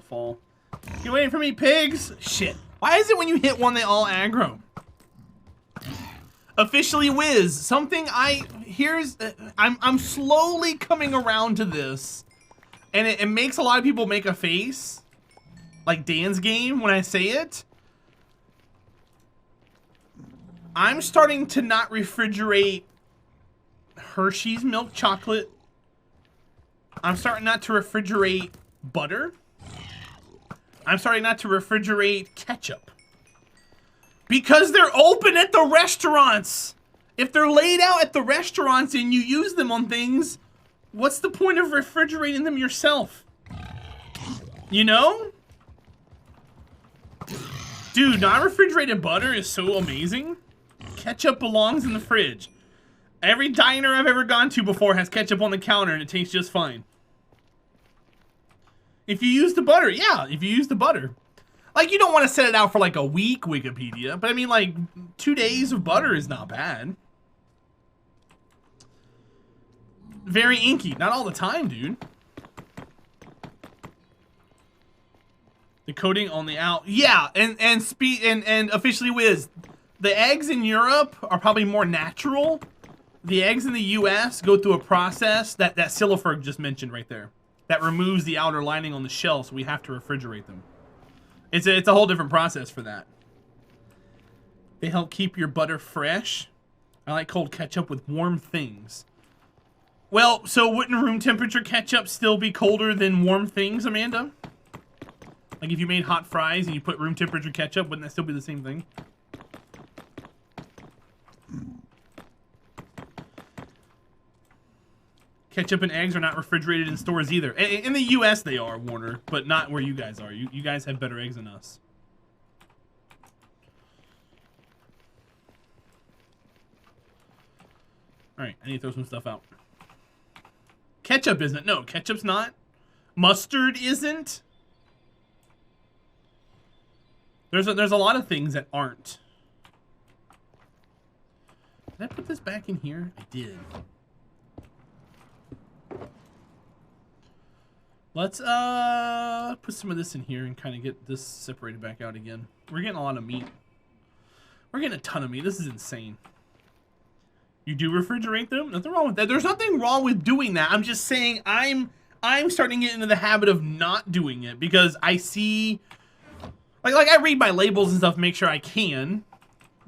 fall. You waiting for me, pigs? Shit. Why is it when you hit one, they all aggro? Officially Wiz. Something I'm slowly coming around to this. And it makes a lot of people make a face. Like Dan's game when I say it. I'm starting to not refrigerate Hershey's milk chocolate. I'm starting not to refrigerate butter. I'm starting not to refrigerate ketchup. Because they're open at the restaurants. If they're laid out at the restaurants and you use them on things, what's the point of refrigerating them yourself? You know? Dude, non-refrigerated butter is so amazing. Ketchup belongs in the fridge. Every diner I've ever gone to before has ketchup on the counter and it tastes just fine. If you use the butter, yeah, if you use the butter. Like, you don't want to set it out for like a week, Wikipedia, but I mean, like, 2 days of butter is not bad. Very inky. Not all the time, dude. The coating on the out. Yeah, and officially Wiz. The eggs in Europe are probably more natural. The eggs in the US go through a process that Silliferg just mentioned right there. That removes the outer lining on the shell, so we have to refrigerate them. It's a whole different process for that. They help keep your butter fresh. I like cold ketchup with warm things. Well, so wouldn't room temperature ketchup still be colder than warm things, Amanda? Like if you made hot fries and you put room temperature ketchup, wouldn't that still be the same thing? Ketchup and eggs are not refrigerated in stores either. In the US they are, Warner, but not where you guys are. You guys have better eggs than us. Alright, I need to throw some stuff out. Ketchup isn't. No, ketchup's not. Mustard isn't. There's a lot of things that aren't. Did I put this back in here? I did. Let's put some of this in here and kind of get this separated back out again. We're getting a lot of meat. We're getting a ton of meat. This is insane. You do refrigerate them? Nothing wrong with that. There's nothing wrong with doing that. I'm just saying I'm starting to get into the habit of not doing it because I see like I read my labels and stuff, make sure I can.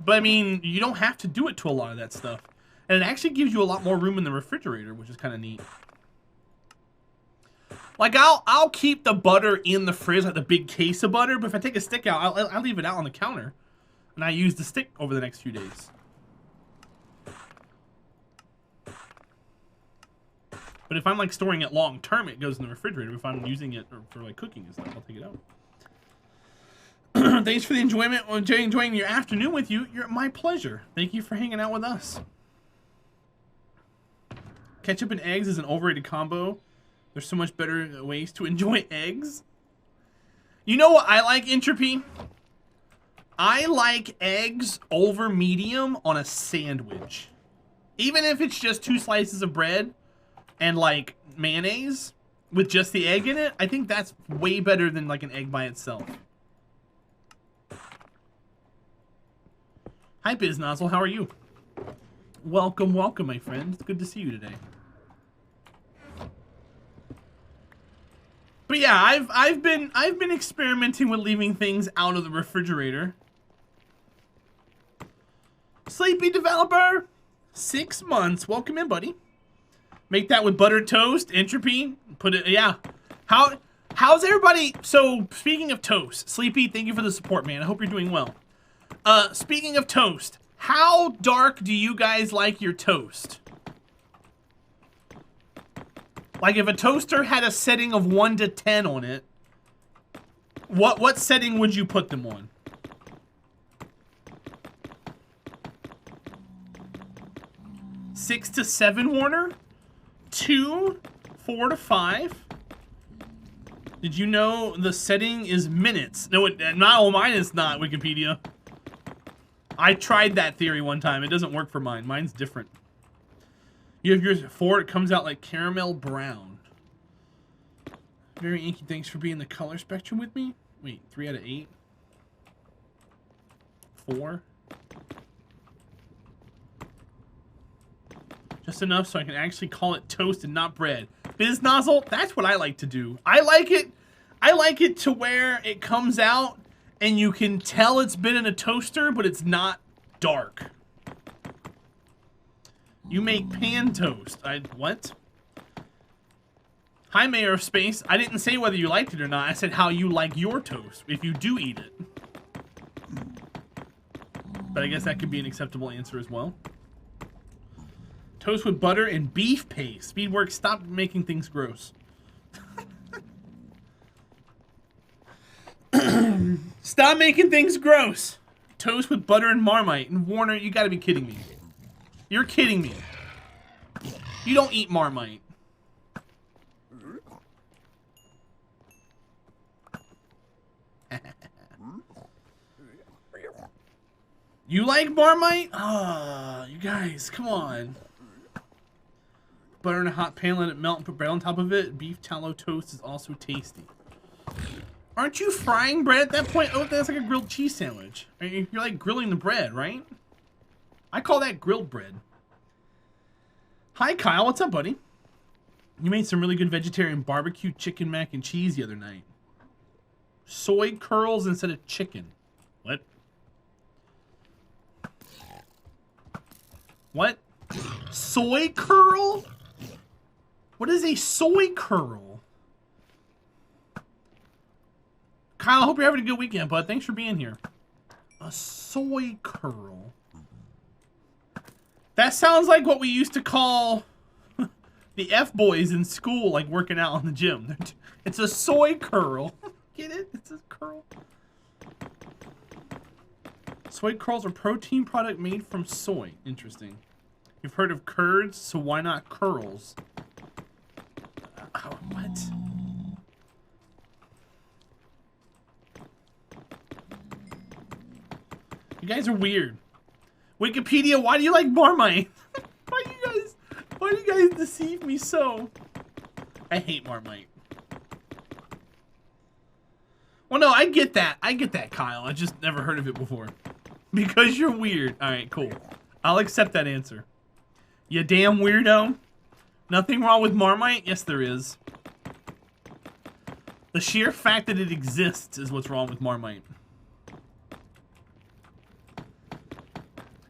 But I mean, you don't have to do it to a lot of that stuff. And it actually gives you a lot more room in the refrigerator, which is kind of neat. Like, I'll keep the butter in the fridge, like the big case of butter, but if I take a stick out, I'll leave it out on the counter. And I use the stick over the next few days. But if I'm, like, storing it long term, it goes in the refrigerator. If I'm using it for like, cooking and stuff, I'll take it out. Thanks for the enjoyment, enjoying your afternoon with you. You're my pleasure. Thank you for hanging out with us. Ketchup and eggs is an overrated combo. There's so much better ways to enjoy eggs. You know what I like, Entropy? I like eggs over medium on a sandwich. Even if it's just 2 slices of bread and like mayonnaise with just the egg in it, I think that's way better than like an egg by itself. Hi, Biznozzle. How are you? Welcome, welcome, my friend. It's good to see you today. But yeah, I've been experimenting with leaving things out of the refrigerator. Sleepy developer, 6 months. Welcome in, buddy. Make that with buttered toast, Entropy. Put it, yeah. How's everybody? So speaking of toast, Sleepy, thank you for the support, man. I hope you're doing well. Speaking of toast, how dark do you guys like your toast? Like if a toaster had a setting of 1 to 10 on it, what setting would you put them on? 6 to 7, Warner? 2, 4 to 5. Did you know the setting is minutes? No, not mine is not, Wikipedia. I tried that theory one time. It doesn't work for mine. Mine's different. You have yours at 4, it comes out like caramel brown. Very inky, thanks for being the color spectrum with me. Wait, 3 out of 8? 4? Just enough so I can actually call it toast and not bread. Biz nozzle, that's what I like to do. I like it to where it comes out and you can tell it's been in a toaster, but it's not dark. You make pan toast. What? Hi, Mayor of Space. I didn't say whether you liked it or not. I said how you like your toast, if you do eat it. But I guess that could be an acceptable answer as well. Toast with butter and beef paste. Speedworks, stop making things gross. Stop making things gross. Toast with butter and Marmite. And Warner, you gotta be kidding me. You're kidding me. You don't eat Marmite. You like Marmite? Ah, you guys, come on. Butter in a hot pan, let it melt and put bread on top of it. Beef tallow toast is also tasty. Aren't you frying bread at that point? Oh, that's like a grilled cheese sandwich. You're like grilling the bread, right? I call that grilled bread. Hi, Kyle. What's up, buddy? You made some really good vegetarian barbecue chicken mac and cheese the other night. Soy curls instead of chicken. What? What? Soy curl? What is a soy curl? Kyle, I hope you're having a good weekend, bud. Thanks for being here. A soy curl. That sounds like what we used to call the F-boys in school, like working out in the gym. It's a soy curl. Get it? It's a curl. Soy curls are a protein product made from soy. Interesting. You've heard of curds, so why not curls? What? You guys are weird. Wikipedia, why do you like Marmite? Why do you guys deceive me so? I hate Marmite. Well, no, I get that. I get that, Kyle. I just never heard of it before. Because you're weird. Alright, cool. I'll accept that answer. You damn weirdo. Nothing wrong with Marmite? Yes, there is. The sheer fact that it exists is what's wrong with Marmite.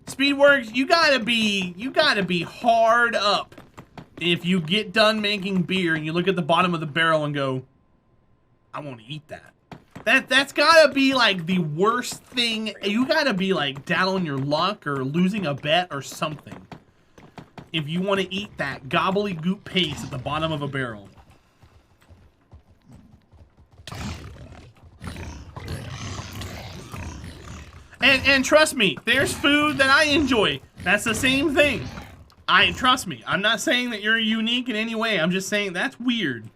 Speedworks, you gotta be hard up if you get done making beer and you look at the bottom of the barrel and go, I want to eat that. That's gotta be like the worst thing. You gotta be like down on your luck or losing a bet or something if you want to eat that gobbledygook paste at the bottom of a barrel. And trust me, there's food that I enjoy. That's the same thing. Trust me. I'm not saying that you're unique in any way. I'm just saying that's weird.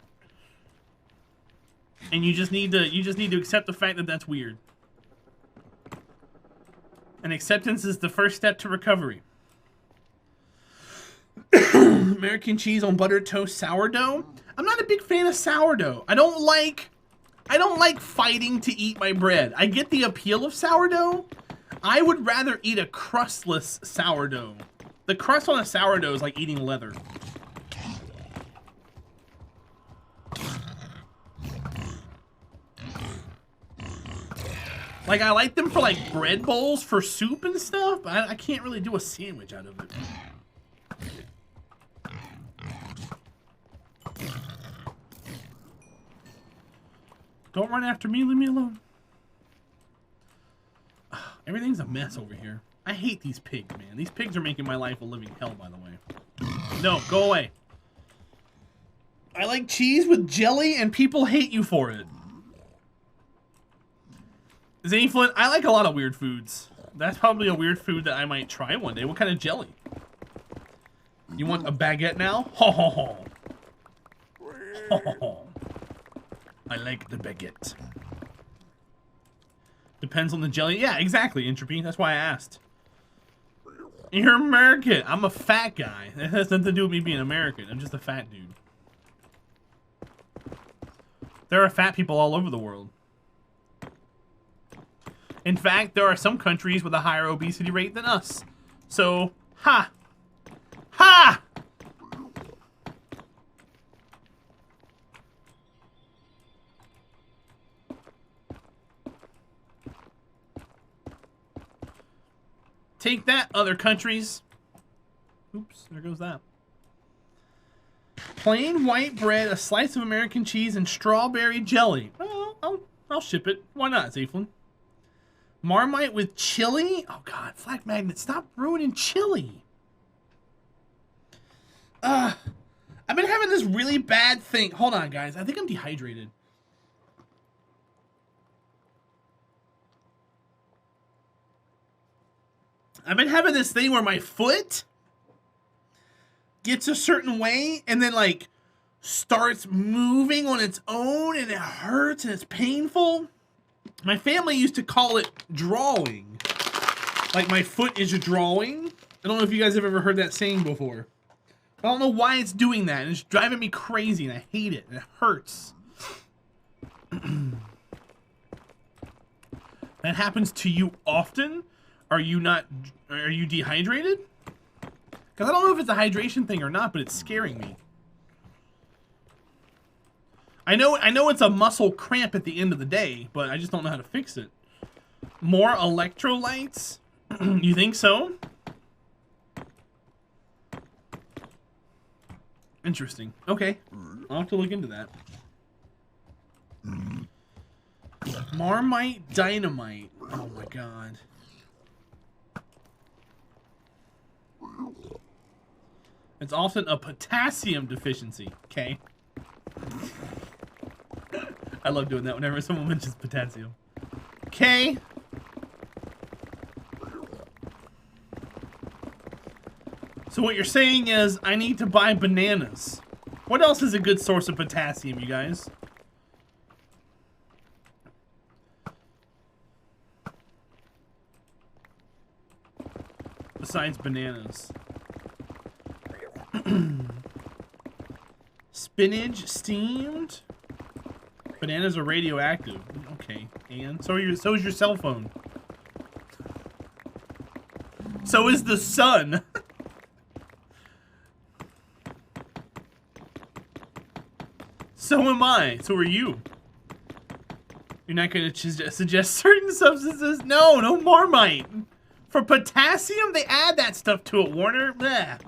And you just need to accept the fact that that's weird. And acceptance is the first step to recovery. American cheese on buttered toast sourdough. I'm not a big fan of sourdough. I don't like fighting to eat my bread. I get the appeal of sourdough. I would rather eat a crustless sourdough. The crust on a sourdough is like eating leather. Like, I like them for like bread bowls for soup and stuff, but I can't really do a sandwich out of it. Don't run after me, leave me alone. Everything's a mess over here. I hate these pigs, man. These pigs are making my life a living hell, by the way. No, go away. I like cheese with jelly and people hate you for it. Zane Flint, I like a lot of weird foods. That's probably a weird food that I might try one day. What kind of jelly? You want a baguette now? Ho ho ho. Ho ho ho. I like the baguette. Depends on the jelly. Yeah, exactly, Entropy. That's why I asked. You're American. I'm a fat guy. That has nothing to do with me being American. I'm just a fat dude. There are fat people all over the world. In fact, there are some countries with a higher obesity rate than us. So, ha! Ha! Take that, other countries. Oops, there goes that. Plain white bread, a slice of American cheese, and strawberry jelly. Well, I'll ship it. Why not, Zaflin? Marmite with chili? Oh god, Flag Magnet, stop ruining chili. I've been having this really bad thing. Hold on, guys. I think I'm dehydrated. I've been having this thing where my foot gets a certain way and then like starts moving on its own and it hurts and it's painful. My family used to call it drawing. Like my foot is drawing. I don't know if you guys have ever heard that saying before. I don't know why it's doing that. It's driving me crazy and I hate it and it hurts. That happens to you often? Are you dehydrated? Because I don't know if it's a hydration thing or not, but it's scaring me. I know it's a muscle cramp at the end of the day, but I just don't know how to fix it. More electrolytes? You think so? Interesting. Okay. I'll have to look into that. Marmite Dynamite. Oh my god. It's often a potassium deficiency. Okay. I love doing that whenever someone mentions potassium. Okay. So what you're saying is I need to buy bananas. What else is a good source of potassium, you guys? Besides bananas. Spinach steamed? Bananas are radioactive. Okay. And so is your cell phone. So is the sun. So am I. So are you. You're not going to suggest certain substances? No, no Marmite. For potassium, they add that stuff to it, Warner. Blech.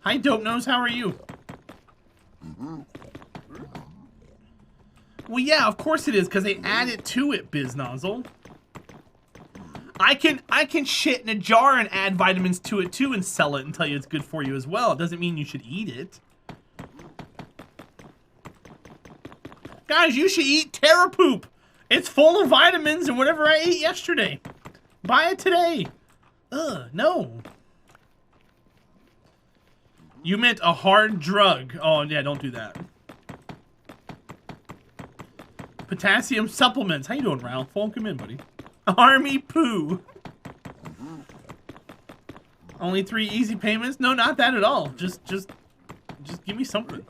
Hi, Dope Nose. How are you? Well, yeah, of course it is, because they add it to it, Biz Nozzle. I can shit in a jar and add vitamins to it too and sell it and tell you it's good for you as well. It doesn't mean you should eat it. Guys, you should eat Terra Poop. It's full of vitamins and whatever I ate yesterday. Buy it today. Ugh, no. You meant a hard drug. Oh, yeah, don't do that. Potassium supplements. How you doing, Ralph? Welcome in, buddy. Army poo. Only 3 easy payments? No, not that at all. Just give me something.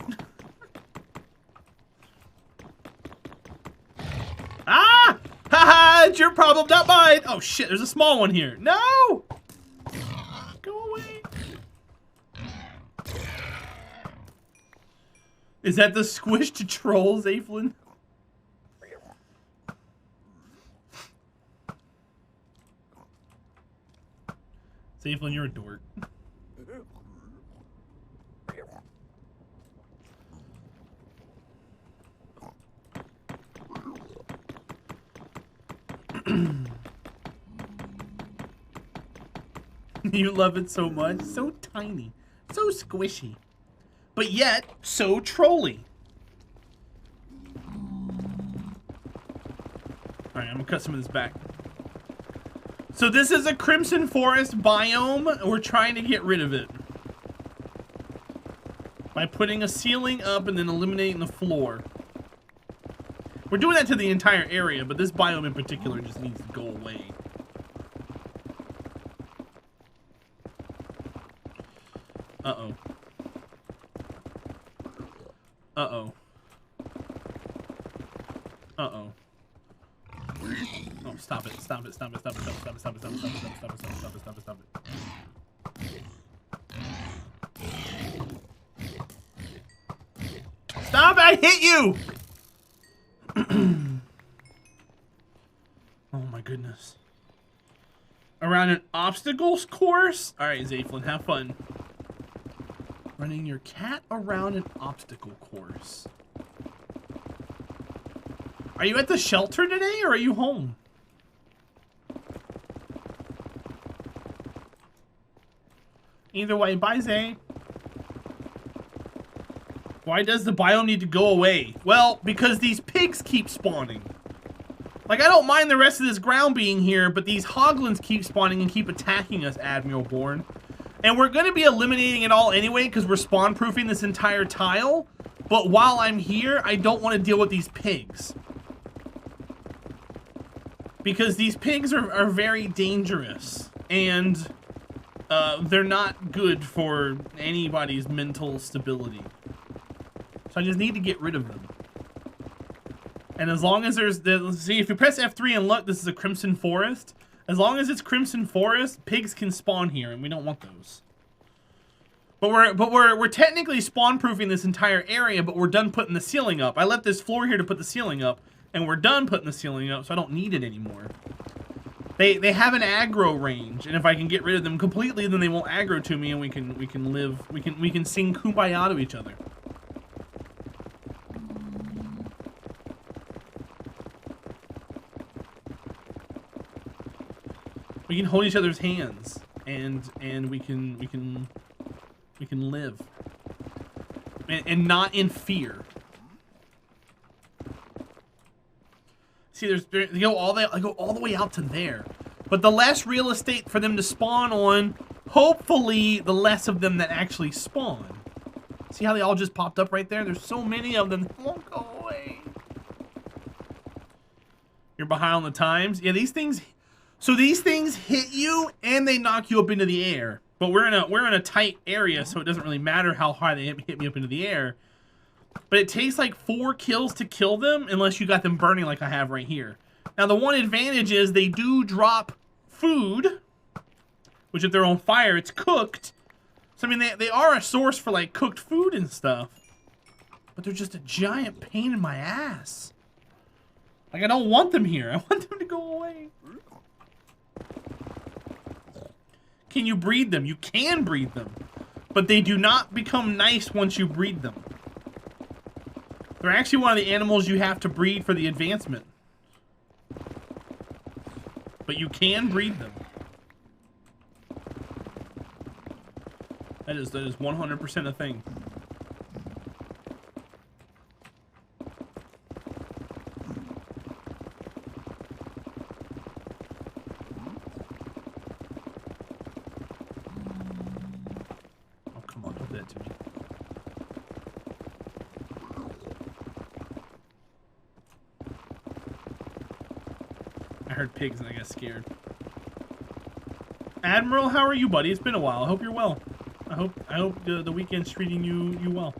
Ah! Haha, it's your problem, not mine. Oh shit, there's a small one here. No! Go away. Is that the squished troll, Zaflin? Zaflin, you're a dork. You love it so much. So tiny. So squishy. But yet, so trolly. Alright, I'm gonna cut some of this back. So this is a Crimson Forest biome. We're trying to get rid of it. By putting a ceiling up and then eliminating the floor. We're doing that to the entire area, but this biome in particular just needs to go away. Uh-oh. Uh-oh. Uh-oh. Oh, stop it, stop it, stop it, stop it, stop it, stop it, stop it, stop it, stop it, stop it, stop it, stop it, stop it, stop it. Stop, I hit you! Oh my goodness. Around an obstacles course? Alright, Zaflin, have fun. Running your cat around an obstacle course. Are you at the shelter today, or are you home? Either way, bye, Zay. Why does the biome need to go away? Well, because these pigs keep spawning. Like, I don't mind the rest of this ground being here, but these hoglins keep spawning and keep attacking us, Admiral Born. And we're going to be eliminating it all anyway, because we're spawn-proofing this entire tile. But while I'm here, I don't want to deal with these pigs. Because these pigs are very dangerous. And they're not good for anybody's mental stability. So I just need to get rid of them. And as long as see, if you press F3 and look, this is a Crimson Forest. As long as it's Crimson Forest, pigs can spawn here, and we don't want those. But we're technically spawn-proofing this entire area, but we're done putting the ceiling up. I left this floor here to put the ceiling up, and we're done putting the ceiling up, so I don't need it anymore. They have an aggro range, and if I can get rid of them completely, then they won't aggro to me, and we can sing Kumbaya to each other. We can hold each other's hands, and we can live, and not in fear. See, they go all the way out to there, but the less real estate for them to spawn on, hopefully, the less of them that actually spawn. See how they all just popped up right there? There's so many of them. They won't go away. You're behind on the times. Yeah, these things. So these things hit you and they knock you up into the air. But we're in a tight area, so it doesn't really matter how high they hit me up into the air. But it takes like 4 kills to kill them unless you got them burning like I have right here. Now the one advantage is they do drop food, which if they're on fire, it's cooked. So I mean they are a source for like cooked food and stuff. But they're just a giant pain in my ass. Like I don't want them here. I want them to go away. Can you breed them? You can breed them. But they do not become nice once you breed them. They're actually one of the animals you have to breed for the advancement. But you can breed them. That is 100% a thing. Pigs and I got scared. Admiral, how are you, buddy? It's been a while. I hope you're well. I hope the weekend's treating you well.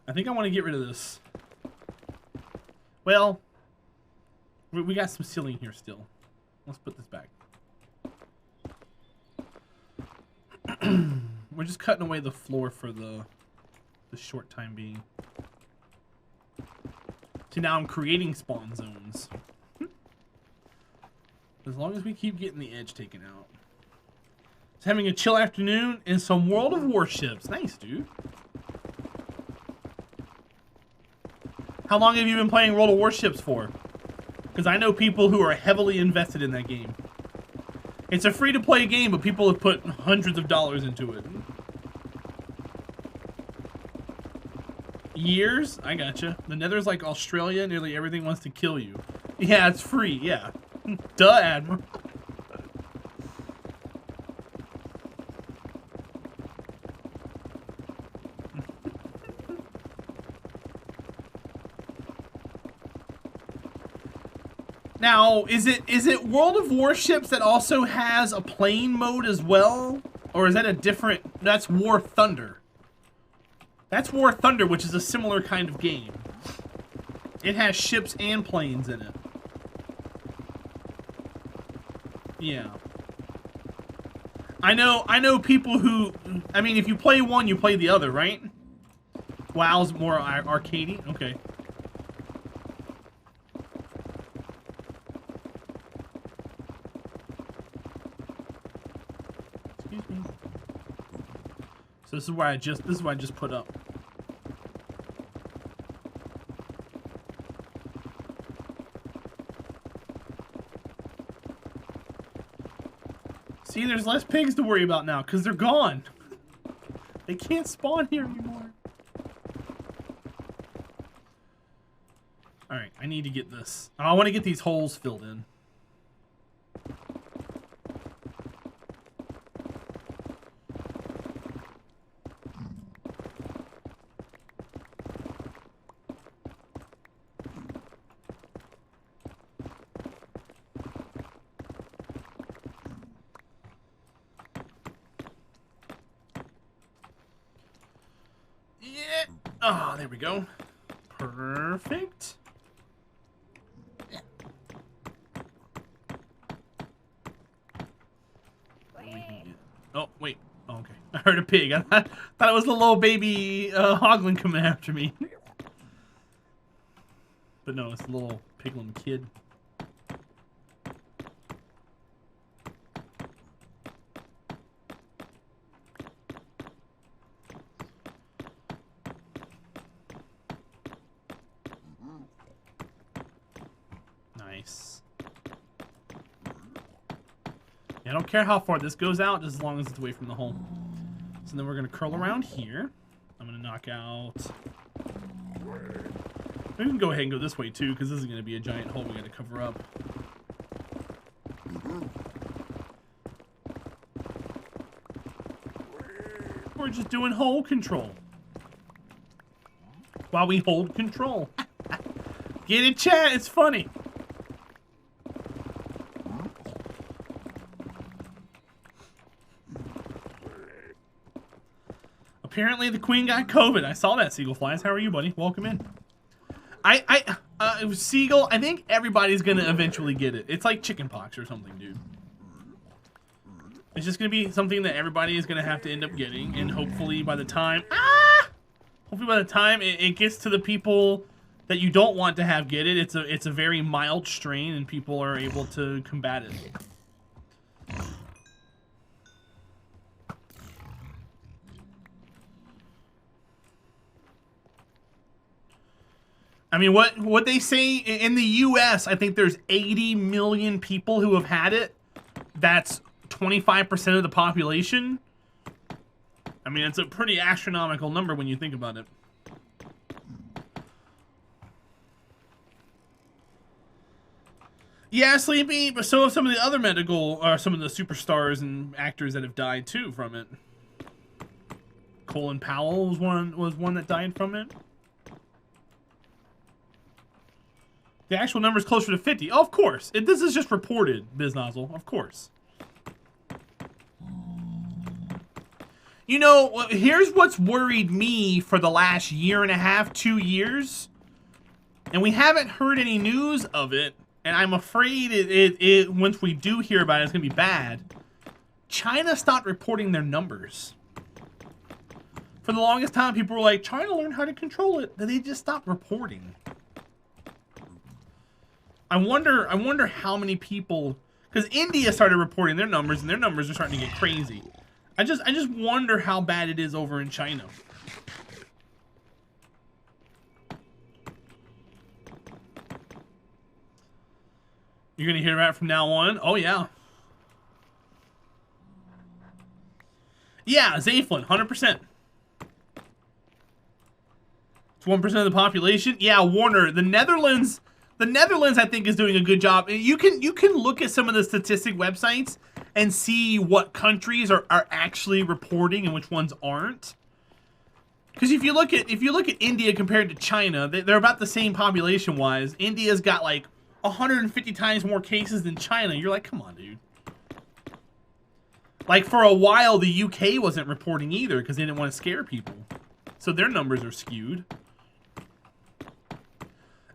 I think I want to get rid of this. Well, we got some ceiling here still. Let's put this back. We're just cutting away the floor for the short time being. See, now I'm creating spawn zones. As long as we keep getting the edge taken out. Just having a chill afternoon and some World of Warships. Nice, dude. How long have you been playing World of Warships for? Because I know people who are heavily invested in that game. It's a free-to-play game, but people have put hundreds of dollars into it. Years? I gotcha. The Nether's like Australia. Nearly everything wants to kill you. Yeah, it's free. Yeah. Duh, Admiral. Now, is it World of Warships that also has a plane mode as well? Or is that a different... That's War Thunder. That's War Thunder, which is a similar kind of game. It has ships and planes in it. Yeah. I know people who... I mean, if you play one, you play the other, right? WoW's more arcadey? Okay. Excuse me. So this is where I just put up. See, there's less pigs to worry about now, because they're gone. They can't spawn here anymore. Alright, I need to get this. I want to get these holes filled in. Oh, there we go. Perfect. Oh, wait. Oh, okay. I heard a pig. I thought it was the little baby hoglin coming after me. But no, it's the little piglin kid. Nice. Yeah, I don't care how far this goes out, just as long as it's away from the hole. So then we're gonna curl around here. I'm gonna knock out. We can go ahead and go this way too, because this is gonna be a giant hole we gotta cover up. We're just doing hole control while we hold control. Get it, chat? It's funny. Apparently the queen got COVID. I saw that, Seagull Flies. How are you, buddy? Welcome in. It was Seagull. I think everybody's gonna eventually get it. It's like chickenpox or something, dude. It's just gonna be something that everybody is gonna have to end up getting, and hopefully by the time, it gets to the people that you don't want to have get it, it's a very mild strain, and people are able to combat it. I mean, what they say in the U.S., I think there's 80 million people who have had it. That's 25% of the population. I mean, it's a pretty astronomical number when you think about it. Yeah, Sleepy, but so have some of the other some of the superstars and actors that have died too from it. Colin Powell was one that died from it. The actual number is closer to 50. Oh, of course. This is just reported, Biznozzle. Of course. You know, here's what's worried me for the last year and a half, 2 years. And we haven't heard any news of it. And I'm afraid once we do hear about it, it's going to be bad. China stopped reporting their numbers. For the longest time, people were like, China learned how to control it. Then they just stopped reporting. I wonder how many people, because India started reporting their numbers, and their numbers are starting to get crazy. I just wonder how bad it is over in China. You're gonna hear that from now on? Oh yeah. Yeah, Zaflin, 100%. It's 1% of the population. Yeah, Warner, the Netherlands, I think, is doing a good job. You can look at some of the statistic websites and see what countries are actually reporting and which ones aren't. Because if you look at India compared to China, they're about the same population wise. India's got like 150 times more cases than China. You're like, come on, dude. Like, for a while, the UK wasn't reporting either because they didn't want to scare people. So their numbers are skewed.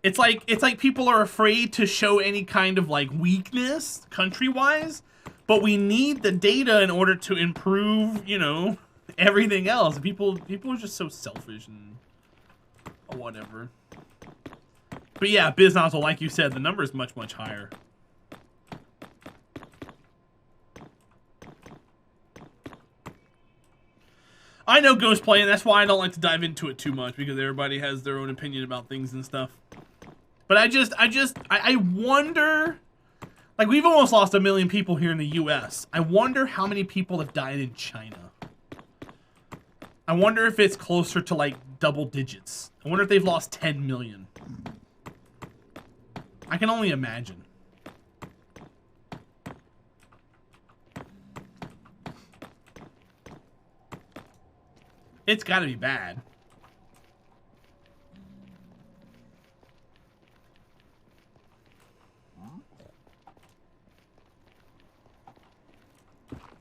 It's like people are afraid to show any kind of, like, weakness, country-wise. But we need the data in order to improve, you know, everything else. People are just so selfish and whatever. But yeah, BizNozzle, like you said, the number is much, much higher. I know Ghost playing, that's why I don't like to dive into it too much, because everybody has their own opinion about things and stuff. But I wonder, like, we've almost lost 1 million people here in the US. I wonder how many people have died in China. I wonder if it's closer to, like, double digits. I wonder if they've lost 10 million. I can only imagine. It's gotta be bad.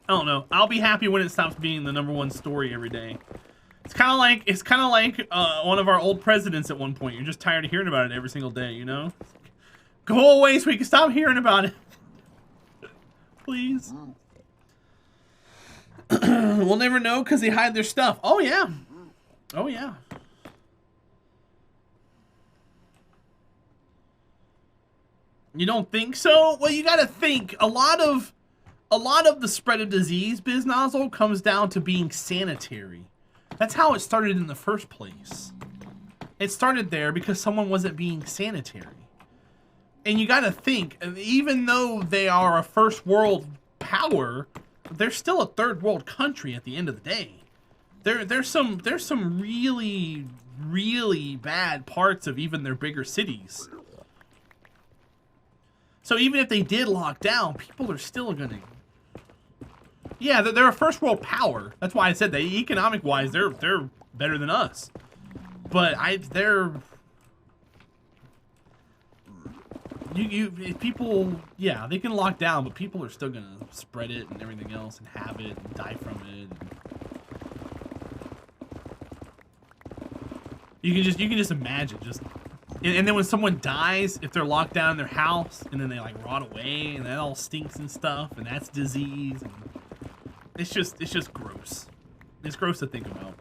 I don't know. I'll be happy when it stops being the #1 story every day. It's kind of like one of our old presidents at one point. You're just tired of hearing about it every single day, you know? Go away so we can stop hearing about it. Please. We'll never know because they hide their stuff. Oh, yeah. Oh, yeah. You don't think so? Well, you gotta think. A lot of the spread of disease, BizNozzle, comes down to being sanitary. That's how it started in the first place. It started there because someone wasn't being sanitary. And you gotta think, even though they are a first world power, they're still a third world country at the end of the day. There's some really, really bad parts of even their bigger cities. So even if they did lock down, people are still gonna... Yeah, they're a first world power. That's why I said that economic wise, they're better than us. But people, yeah, they can lock down, but people are still gonna spread it and everything else and have it and die from it. You can just imagine, and then when someone dies, if they're locked down in their house and then they like rot away and that all stinks and stuff and that's disease and it's just gross. It's gross to think about.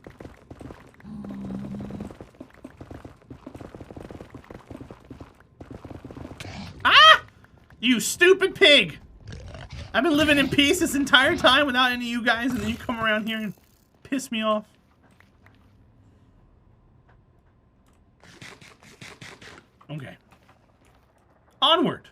Ah! You stupid pig! I've been living in peace this entire time without any of you guys, and then you come around here and piss me off. Okay. Onward.